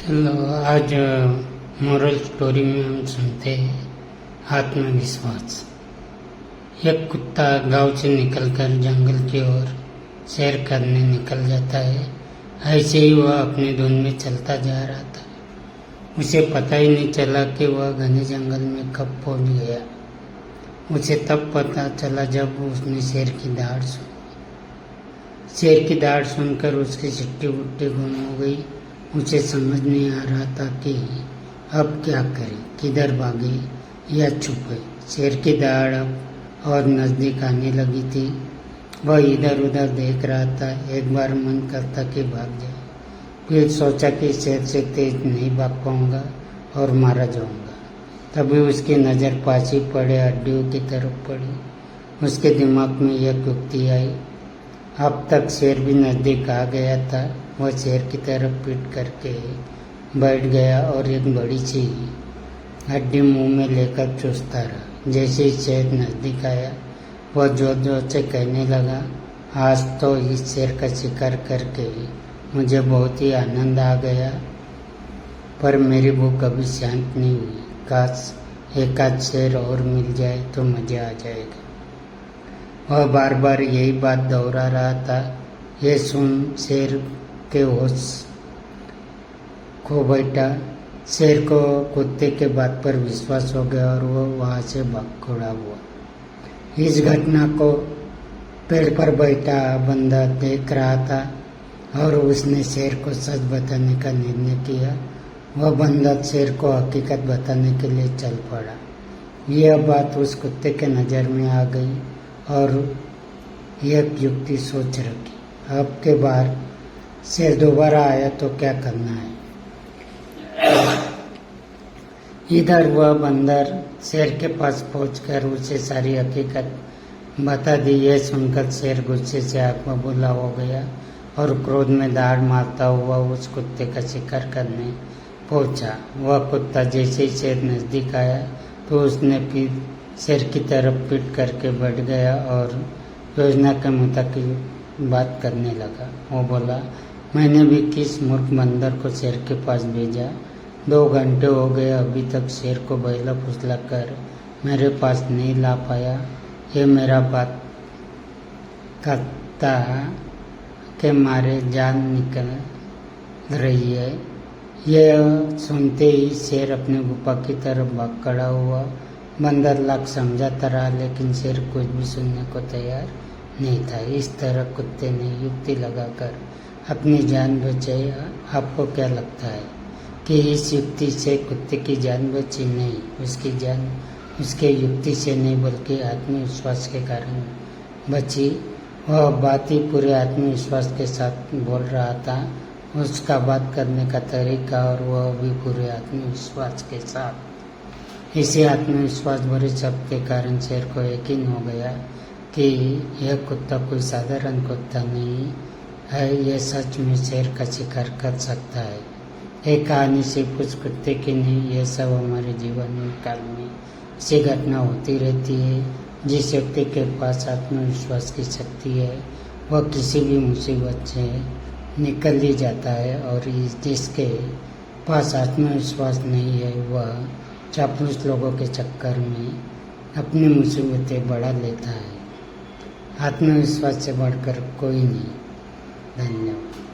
चलो आज moral story में हम सुनते हैं आत्मविश्वास। एक कुत्ता गांव से निकलकर जंगल की ओर सैर करने निकल जाता है। ऐसे ही वह अपनी धुन में चलता जा रहा था। उसे पता ही नहीं चला कि वह घने जंगल में कब पहुंच गया। उसे तब पता चला जब उसने शेर की दहाड़ सुनी। शेर की दहाड़ सुनकर उसकी सिट्टी बुट्टी गुम हो गई। उसे समझ नहीं आ रहा था कि अब क्या करे, किधर भागे या छुपे। शेर की दहाड़ अब और नज़दीक आने लगी थी। वह इधर उधर देख रहा था। एक बार मन करता कि भाग जाए, फिर सोचा कि शेर से तेज नहीं भाग पाऊंगा और मारा जाऊंगा। तभी उसकी नज़र पास ही पड़े हड्डियों की तरफ पड़ी। उसके दिमाग में यह युक्ति आई। अब तक शेर भी नज़दीक आ गया था। वह शेर की तरफ पीट करके बैठ गया और एक बड़ी सी हड्डी मुंह में लेकर चूसता रहा। जैसे ही शेर नज़दीक आया, वह जोर जोर से कहने लगा, आज तो इस शेर का शिकार करके मुझे बहुत ही आनंद आ गया, पर मेरी भूख अभी शांत नहीं हुई। काश एक आध शेर और मिल जाए तो मज़ा आ जाएगा। वह बार बार यही बात दोहरा रहा था। ये सुन शेर के होश खो बैठा। शेर को कुत्ते के बात पर विश्वास हो गया और वह वहाँ से भाग खड़ा हुआ। इस घटना को पेड़ पर बैठा बंदर देख रहा था और उसने शेर को सच बताने का निर्णय किया। वह बंदर शेर को हकीकत बताने के लिए चल पड़ा। यह बात उस कुत्ते के नज़र में आ गई और एक युक्ति सोच रखी। अब के बार शेर दोबारा आया तो क्या करना है। इधर वह बंदर शेर के पास पहुंचकर उसे सारी हकीकत बता दी। यह सुनकर शेर गुस्से से आग बबूला हो गया और क्रोध में दहाड़ मारता हुआ उस कुत्ते का शिकार करने पहुंचा। वह कुत्ता जैसे ही शेर नज़दीक आया तो उसने फिर शेर की तरफ पीट करके बैठ गया और योजना के मुताबिक बात करने लगा। वो बोला, मैंने भी किस मूर्ख बंदर को शेर के पास भेजा। 2 घंटे हो गए, अभी तक शेर को बहला फुसला कर मेरे पास नहीं ला पाया। ये मेरा बात करता के मारे जान निकल रही है। यह सुनते ही शेर अपनी गुफा की तरफ भाग खड़ा हुआ। बंदर लाख समझाता रहा, लेकिन शेर कुछ भी सुनने को तैयार नहीं था। इस तरह कुत्ते ने युक्ति लगाकर अपनी जान बचाई। आपको क्या लगता है कि इस युक्ति से कुत्ते की जान बची? नहीं, उसकी जान उसके युक्ति से नहीं बल्कि आत्मविश्वास के कारण बची। वह बात ही पूरे आत्मविश्वास के साथ बोल रहा था। उसका बात करने का तरीका और वह भी पूरे आत्मविश्वास के साथ। इसी आत्मविश्वास भरे शब्द के कारण शेर को यकीन हो गया कि यह कुत्ता कोई साधारण कुत्ता नहीं है। यह सच में शेर का शिकार कर सकता है। एक कहानी सिर्फ उस कुत्ते की नहीं, यह सब हमारे जीवन में काल में ऐसी घटना होती रहती है। जिस व्यक्ति के पास आत्मविश्वास की शक्ति है वह किसी भी मुसीबत से निकल ही जाता है, और जिसके पास आत्मविश्वास नहीं है वह चापलूस लोगों के चक्कर में अपनी मुसीबतें बढ़ा लेता है। आत्मविश्वास से बढ़कर कोई नहीं। धन्यवाद।